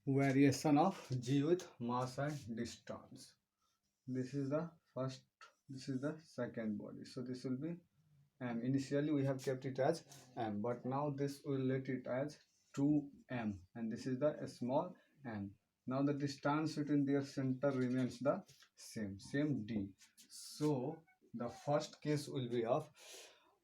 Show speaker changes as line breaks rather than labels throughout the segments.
variation of G with mass and distance. This is the first, this is the second body. So this will be m. Initially we have kept it as m, but now this will let it as 2m, and this is the small m. Now the distance between their center remains the same d. So the first case will be of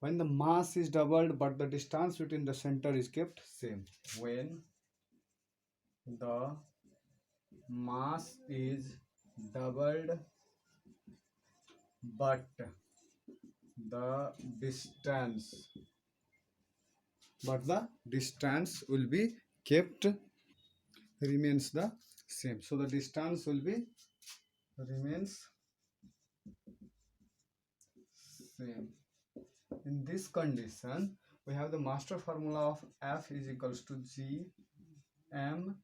when the mass is doubled but the distance between the center is kept same. When the mass is doubled but the distance will be kept remains the same. So the distance will be remains same. In this condition we have the master formula of F is equals to G m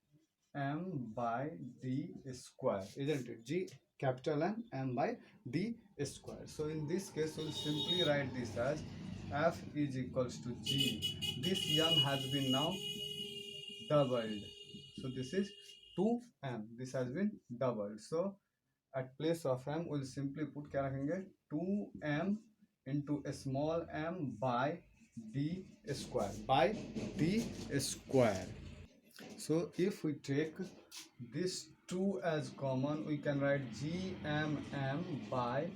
by d square, isn't it? G capital M by d square. So in this case we'll simply write this as F is equals to G. This m has been now doubled, so this is 2m. This has been doubled, so at place of m we'll simply put क्या रखेंगे 2m into a small m by d square. So if we take this 2 as common, we can write gmm by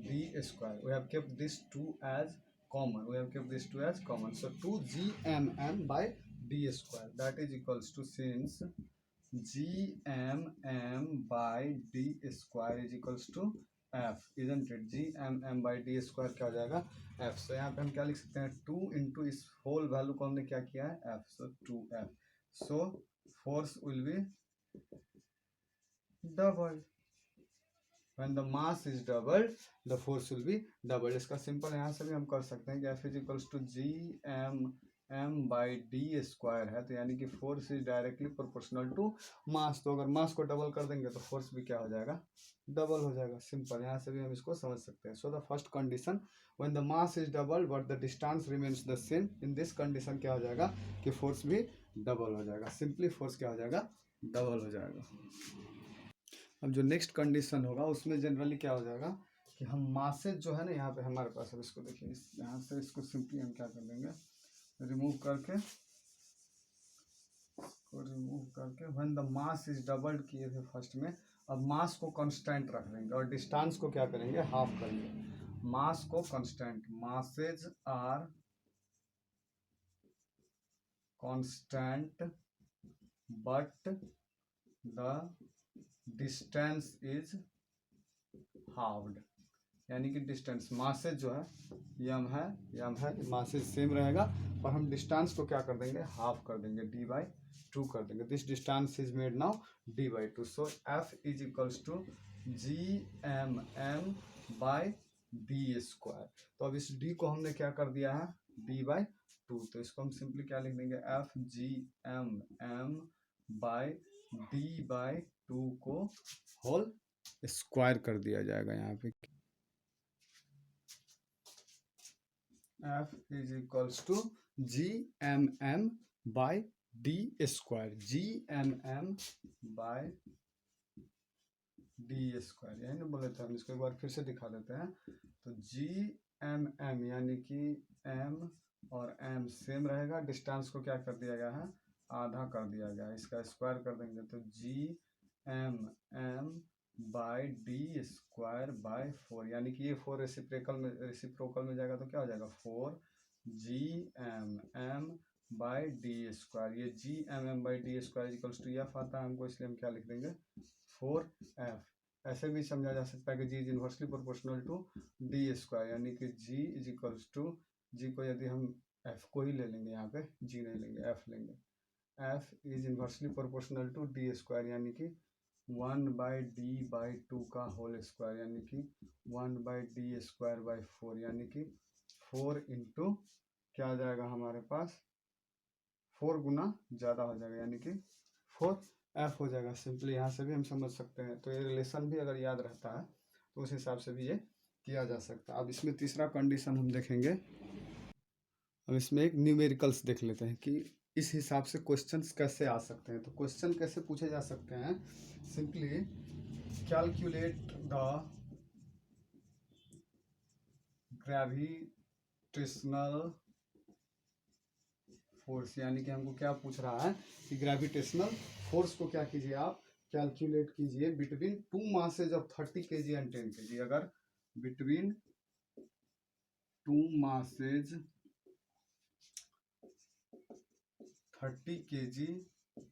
d square. We have kept this 2 as common. So 2 gmm by d square, that is equals to, since gmm by d square is equals to f, isn't it? gmm by d square क्या हो जाएगा f. So यहाँ पे हम क्या लिख सकते हैं 2 into इस होल वैल्यू को हमने क्या किया है f. So 2f. So force will be doubled. When the mass is doubled, the force will be doubled. इसका सिंपल यहाँ से भी हम कर सकते हैं कि F is equals to gmm by d square है, तो यानी कि force is directly proportional to mass. तो अगर मास को डबल कर देंगे तो फोर्स भी क्या हो जाएगा, डबल हो जाएगा. सिंपल, यहाँ से भी हम इसको समझ सकते हैं. So the first condition when the mass is double but the distance remains the same, in this condition क्या हो जाएगा कि फोर्स भी डबल हो जाएगा. सिंपली फोर्स क्या हो जाएगा, डबल हो जाएगा. अब जो नेक्स्ट कंडीशन होगा उसमें जनरली क्या हो जाएगा कि हम मासेज जो है ना यहाँ पे हमारे पास, अब इसको देखिए यहाँ से इसको सिंपली हम क्या कर देंगे, रिमूव करके when the mass is doubled किए थे फर्स्ट में, अब मास को कांस्टेंट रख देंगे और डिस्टेंस को क्या करेंगे, हाफ करेंगे. मास को constant, masses are constant but the distance is halved, यानी कि डिस्टेंस मासेज जो है यम है मासेज सेम रहेगा और हम डिस्टेंस को क्या कर देंगे, हाफ कर देंगे, d/2 कर देंगे. This distance is made now d/2. So f is equals to gmm by d square. तो अब इस d को हमने क्या कर दिया है, d/2. तो इसको हम सिंपली क्या लिख देंगे, f gmm बाय d/2 को होल स्क्वायर कर दिया जाएगा. यहाँ पे f is equals to gmm by d square, gmm by d square, यही ना बोले थे हम. इसको एक बार फिर से दिखा देते हैं. तो gmm यानी कि m और m सेम रहेगा, डिस्टेंस को क्या कर दिया गया है, आधा कर दिया गया है, इसका स्क्वायर कर देंगे तो gmm by D square by 4, यानी कि ये 4 रेसिप्रोकल में जाएगा तो क्या हो जाएगा 4 gmm बाय डी स्क्वायर. ये gmm by D square equals to F आता है हमको, इसलिए हम क्या लिख देंगे 4f. ऐसे भी समझा जा सकता है कि g is inversely proportional to D square, यानी कि g is equals to, g को यदि हम f को ही ले लेंगे, यहाँ पे g नहीं लेंगे, f लेंगे. f is inversely proportional to D square, यानी कि 1/d/2 का होल स्क्वायर, यानी कि 1/d स्क्वायर बाय 4, यानी कि 4 इंटू क्या आ जाएगा हमारे पास, 4 गुना ज़्यादा हो जाएगा, यानी कि 4f हो जाएगा. सिंपली यहाँ से भी हम समझ सकते हैं. तो ये रिलेशन भी अगर याद रहता है तो उस हिसाब से भी ये किया जा सकता है. अब इसमें तीसरा कंडीशन हम देखेंगे. अब इसमें एक न्यूमेरिकल्स देख लेते हैं कि इस हिसाब से क्वेश्चंस कैसे आ सकते हैं। तो क्वेश्चन कैसे पूछे जा सकते हैं, simply calculate the gravitational force, यानी कि हमको क्या पूछ रहा है कि ग्रेविटेशनल फोर्स को क्या कीजिए आप कैलकुलेट कीजिए between two masses of 30 kg and 10 kg। अगर between two masses 30 kg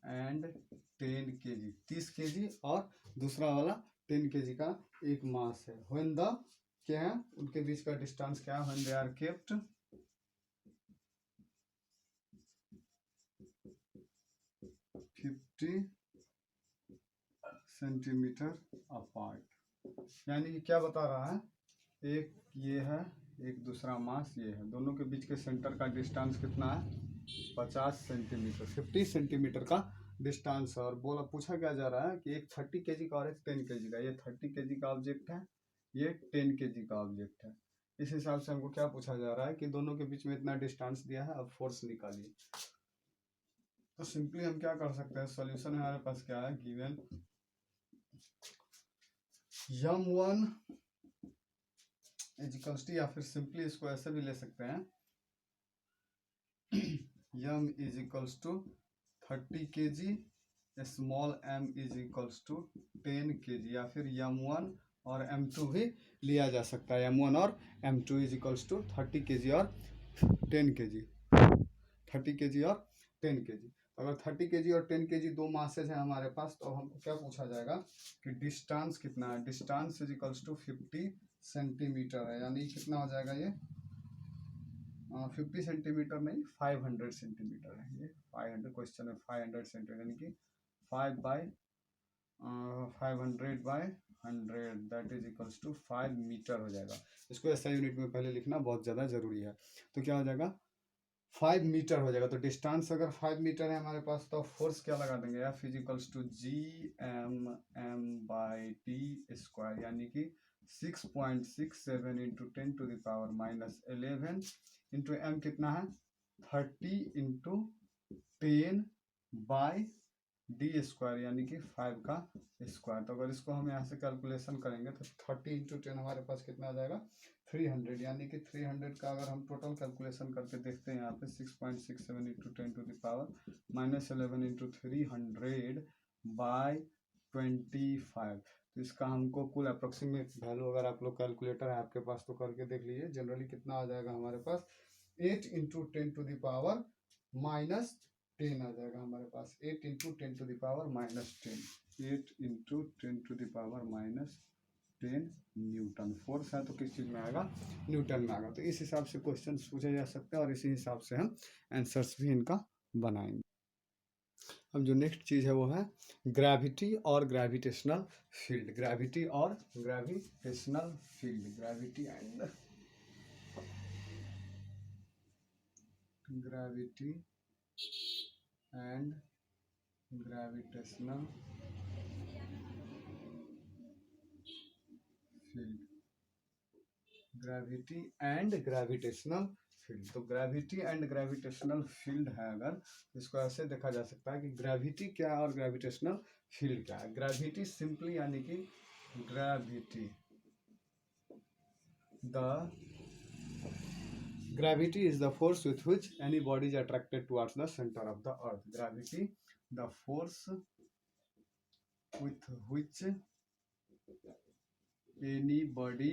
and 10 kg, 30 kg और दूसरा वाला 10 kg का एक मास है। व्हेन द क्या है उनके बीच का डिस्टेंस क्या है, when they are kept 50 centimetre apart. यानी कि क्या बता रहा है, एक ये है एक दूसरा मास ये है, दोनों के बीच के सेंटर का डिस्टेंस कितना है 50 सेंटीमीटर, 50 सेंटीमीटर का डिस्टेंस। और बोला पूछा क्या जा रहा है कि एक 30 kg का और एक 10 kg का, ये 30 kg का ऑब्जेक्ट है, ये 10 kg का ऑब्जेक्ट है। इस हिसाब से हमको क्या पूछा जा रहा है कि दोनों के बीच में इतना डिस्टेंस दिया है, अब फोर्स निकालिए। तो सिंपली हम क्या कर सकते हैं, सॉल्यूशन हमारे पास क्या है, गिवन m1 इजिकल्स टू, या फिर सिंपली इसको ऐसे भी ले सकते हैं m is equals to 30 kg, small m is equals to 10 kg, या फिर m1 और m2 भी लिया जा सकता है। m1 और m2 is equals to 30 kg और 10 kg, 30 kg और 10 kg। अगर 30 kg और 10 kg दो मासेज हैं हमारे पास, तो हमको क्या पूछा जाएगा कि डिस्टेंस कितना है, distance is equals to 50 centimetre है, यानी कितना हो जाएगा ये 50 सेंटीमीटर नहीं 500 सेंटीमीटर है। ये 500 क्वेश्चन है, 500 सेंटीमीटर यानी कि 5 by 500 by 100 that is equals to 5 metre हो जाएगा। इसको ऐसा यूनिट में पहले लिखना बहुत ज़्यादा जरूरी है। तो क्या हो जाएगा 5 मीटर हो जाएगा। तो डिस्टेंस अगर 5 मीटर है हमारे पास, तो फोर्स क्या लगा देंगे, F equals to GM by T square, यानी कि 6.67 into 10 to the power minus 11 into M कितना है 30 इंटू 10 बाई डी स्क्वायर, यानी कि 5 का स्क्वायर। तो अगर इसको हम यहाँ से कैलकुलेशन करेंगे तो 30 इंटू 10 हमारे पास कितना आ जाएगा 300, यानी कि 300 का अगर हम टोटल कैलकुलेशन करके देखते हैं यहाँ पे 6.67 into 10 to the power minus 11 into 300 by 25। तो इसका हमको कुल अप्रोक्सीमेट वैल्यू, अगर आप लोग कैलकुलेटर है आपके पास तो करके देख लीजिए, जनरली कितना आ जाएगा हमारे पास 8 into 10 to the power minus 10 आ जाएगा हमारे पास, 8 into 10 to the power minus 10, 8 into 10 to the power minus 10 newton. Force है तो किस चीज़ में आएगा, न्यूटन में आएगा। तो इस हिसाब से क्वेश्चन पूछे जा सकते हैं और इसी हिसाब से हम आंसर्स भी इनका बनाएंगे। अब जो नेक्स्ट चीज़ है वो है ग्रेविटी और ग्रेविटेशनल फील्ड। ग्रेविटी और gravitational field, gravity and gravity and gravitational field, gravity and gravitational field. तो ग्रेविटी एंड ग्रेविटेशनल फील्ड है, अगर इसको ऐसे देखा जा सकता है कि ग्रेविटी क्या है और ग्रेविटेशनल फील्ड क्या है। ग्रेविटी सिंपली यानी कि gravity, the gravity is the force with which any body is attracted towards the center of the earth. Gravity, the force with which any body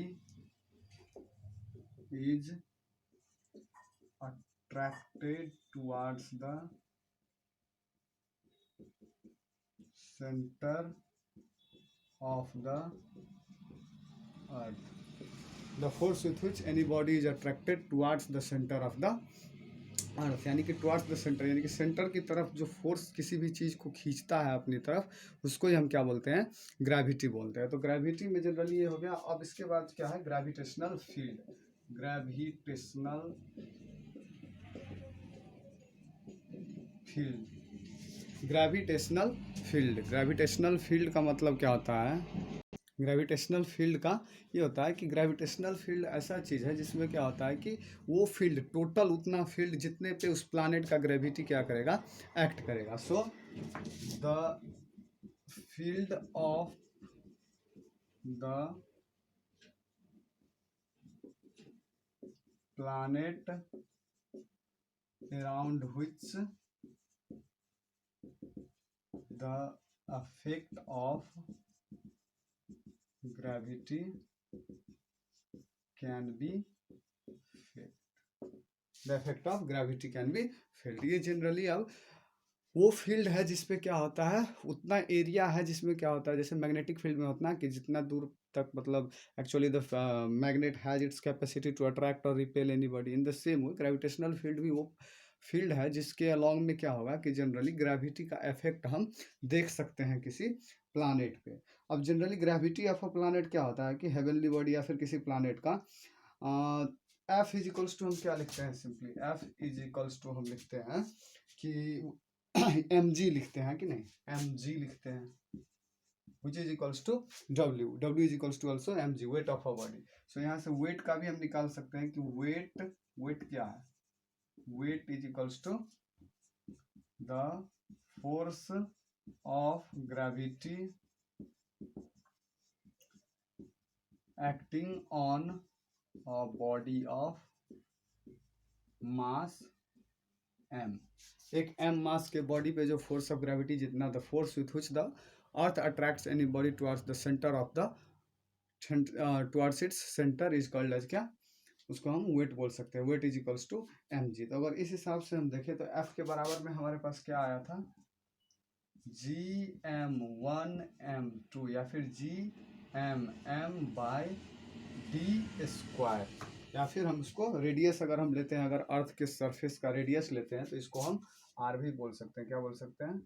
is attracted towards the center of the earth. The force with which any body is attracted towards the center of the earth, यानी कि towards the center, यानी कि centre की तरफ जो force किसी भी चीज़ को खींचता है अपनी तरफ, उसको ही हम क्या बोलते हैं, ग्रेविटी बोलते हैं। तो ग्रेविटी में जनरली ये हो गया। अब इसके बाद क्या है, gravitational field. Gravitational field, gravitational field, gravitational field का मतलब क्या होता है, ग्रेविटेशनल फील्ड का ये होता है कि ग्रेविटेशनल फील्ड ऐसा चीज़ है जिसमें क्या होता है कि वो फील्ड टोटल उतना फील्ड जितने पे उस प्लानेट का ग्रेविटी क्या करेगा, एक्ट करेगा। So the field of the planet around which the effect of gravity can be felt, the effect of gravity can be felt। ये जनरली अब वो फील्ड है जिसपे क्या होता है, उतना एरिया है जिसमें क्या होता है, जैसे मैग्नेटिक फील्ड में होता है कि जितना दूर तक मतलब actually the magnet has its capacity to attract और repel anybody, in the same way gravitational field भी वो फील्ड है जिसके अलॉन्ग में क्या होगा कि जनरली ग्रेविटी का इफेक्ट हम देख सकते हैं किसी प्लानेट पे। अब generally gravity of a planet क्या होता है कि हेवनली बॉडी या फिर किसी प्लानेट का एफ इज इक्वल्स टू हम क्या लिखते हैं, simply F is equals to हम लिखते हैं कि एम जी लिखते हैं कि नहीं, एम जी लिखते हैं which is equals to W, W is equals to also M G, weight of a body. So यहाँ से वेट का भी हम निकाल सकते हैं कि वेट, वेट क्या है, weight is equals to the force of gravity acting on a body of mass M. एक एम मास के बॉडी पे जो फोर्स ऑफ ग्रेविटी जितना, the force with which the earth attracts any body towards the centre of the towards its centre is called as क्या, उसको हम weight बोल सकते हैं, weight is equals to M G. तो अगर इस हिसाब से हम देखें तो एफ के बराबर में हमारे पास क्या आया था, G M one M two या फिर G M M by D square, या फिर हम उसको रेडियस अगर हम लेते हैं, अगर अर्थ के सरफेस का रेडियस लेते हैं तो इसको हम आर भी बोल सकते हैं, क्या बोल सकते हैं,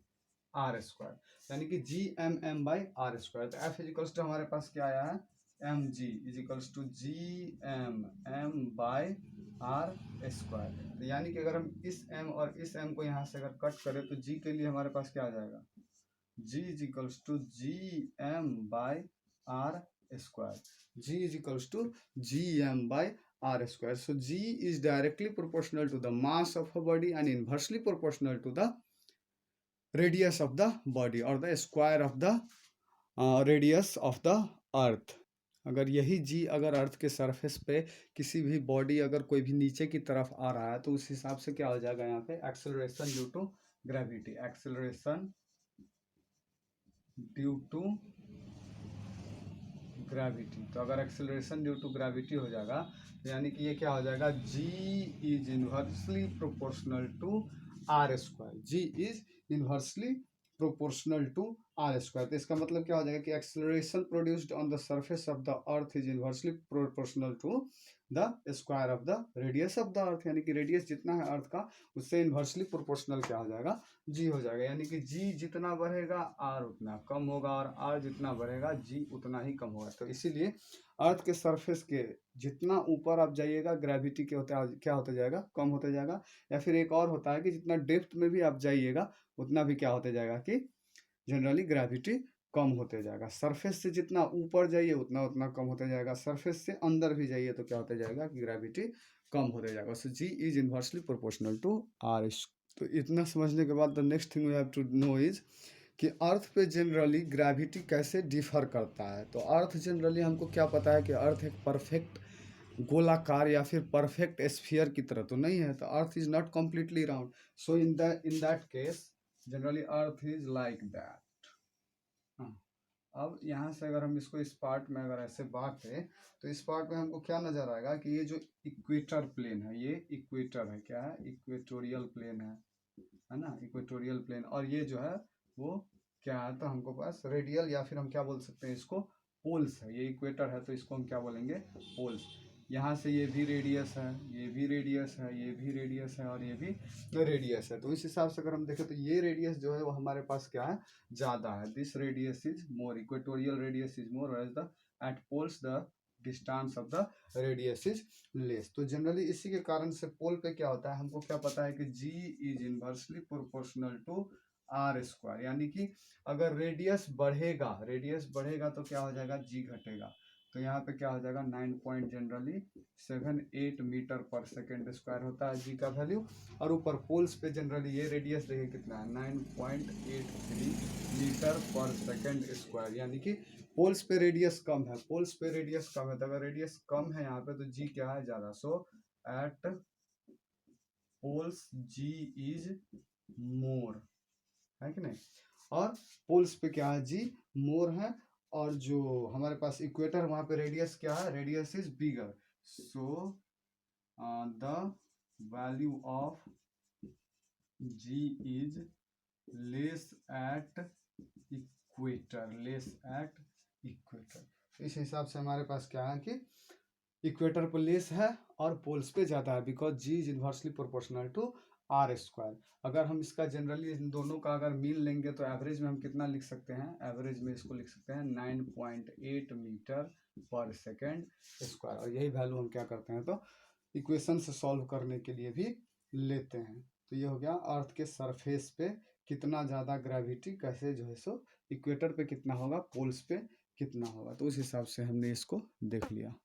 आर स्क्वायर, यानी कि G M M by R square. तो एफ इजिकल्स टू हमारे पास क्या आया है, M G equals to G M M by R square. तो यानी कि अगर हम इस एम और इस एम को यहाँ से अगर कट करें तो जी के लिए हमारे पास क्या आ जाएगा, G equals to G M by R square, g is equals to gm by r square। So g is directly proportional to the mass of a body and inversely proportional to the radius of the body or the square of the radius of the earth। अगर यही g अगर अर्थ के surface पे किसी भी body अगर कोई भी नीचे की तरफ आ रहा है तो उस हिसाब से क्या हो जाएगा यहाँ पे, acceleration due to gravity, acceleration due to gravity. तो अगर एक्सेलरेशन ड्यू टू ग्रेविटी हो जाएगा तो यानी कि ये क्या हो जाएगा, g is inversely proportional to are square, g is inversely proportional to are square. तो इसका मतलब क्या हो जाएगा कि acceleration produced on the surface of the earth is inversely proportional to the square of the radius of the earth, यानी कि radius जितना है अर्थ का उससे इनवर्सली प्रोपोर्शनल क्या हो जाएगा, जी हो जाएगा। यानी कि जी जितना बढ़ेगा आर उतना कम होगा और आर जितना बढ़ेगा जी उतना ही कम होगा। तो इसीलिए अर्थ के सरफेस के जितना ऊपर आप जाइएगा ग्रेविटी के क्या होता जाएगा, कम होता जाएगा। या फिर एक और होता है कि जितना डेप्थ में भी आप जाइएगा उतना भी क्या होता जाएगा कि जनरली ग्रेविटी कम होते जाएगा। सरफेस से जितना ऊपर जाइए उतना उतना कम होता जाएगा, सरफेस से अंदर भी जाइए तो क्या होता जाएगा कि ग्रेविटी कम होते जाएगा। So G is inversely proportional to R. तो इतना समझने के बाद the next thing we have to know is कि अर्थ पे जनरली ग्रेविटी कैसे डिफर करता है। तो अर्थ जनरली हमको क्या पता है कि अर्थ एक परफेक्ट गोलाकार या फिर परफेक्ट स्फीयर की तरह तो नहीं है, तो earth is not completely round. So in that case generally earth is like that. अब यहाँ से अगर हम इसको इस पार्ट में अगर ऐसे बांटें तो इस पार्ट में हमको क्या नजर आएगा कि ये जो इक्वेटर प्लेन है, ये इक्वेटर है, क्या है, इक्वेटोरियल प्लेन है ना, इक्वेटोरियल प्लेन। और ये जो है वो क्या है, तो हमको पास रेडियल या फिर हम क्या बोल सकते हैं इसको, पोल्स है। ये इक्वेटर है तो इसको हम क्या बोलेंगे, पोल्स। यहाँ से ये भी रेडियस है, ये भी रेडियस है, ये भी रेडियस है और ये भी रेडियस है। तो इस हिसाब से अगर हम देखें तो ये रेडियस जो है वो हमारे पास क्या है, ज़्यादा है। This radius is more, equatorial radius is more as the at poles the distance of the radius is less. तो जनरली इसी के कारण से पोल पे क्या होता है, हमको क्या पता है कि G is inversely proportional to are square, यानी कि अगर रेडियस बढ़ेगा तो क्या हो जाएगा, जी घटेगा। तो यहाँ पे क्या हो जाएगा, 9.78 मीटर पर सेकेंड स्क्वायर होता है जी का वैल्यू। और ऊपर पोल्स पे जनरली ये रेडियस देखिए कितना है, 9.83 मीटर पर सेकेंड स्क्वायर, यानी कि पोल्स पे रेडियस कम है, तो अगर रेडियस कम है यहाँ पे तो जी क्या है, ज़्यादा। So at poles G is more, है कि नहीं। और पोल्स पे क्या है, जी मोर है। और जो हमारे पास इक्वेटर, वहां पे रेडियस क्या है, radius is bigger. So the value of g is less at equator. इस हिसाब से हमारे पास क्या है कि इक्वेटर पर लेस है और पोल्स पे ज़्यादा है, because g is inversely proportional to are square. अगर हम इसका जनरली इन दोनों का अगर मीन लेंगे तो एवरेज में हम कितना लिख सकते हैं, एवरेज में इसको लिख सकते हैं 9.8 मीटर पर सेकेंड स्क्वायर। और यही वैल्यू हम क्या करते हैं, तो इक्वेशन से सॉल्व करने के लिए भी लेते हैं। तो ये हो गया अर्थ के सरफेस पे कितना ज़्यादा ग्रेविटी, कैसे जो है सो इक्वेटर पे कितना होगा, पोल्स पे कितना होगा। तो उस हिसाब से हमने इसको देख लिया।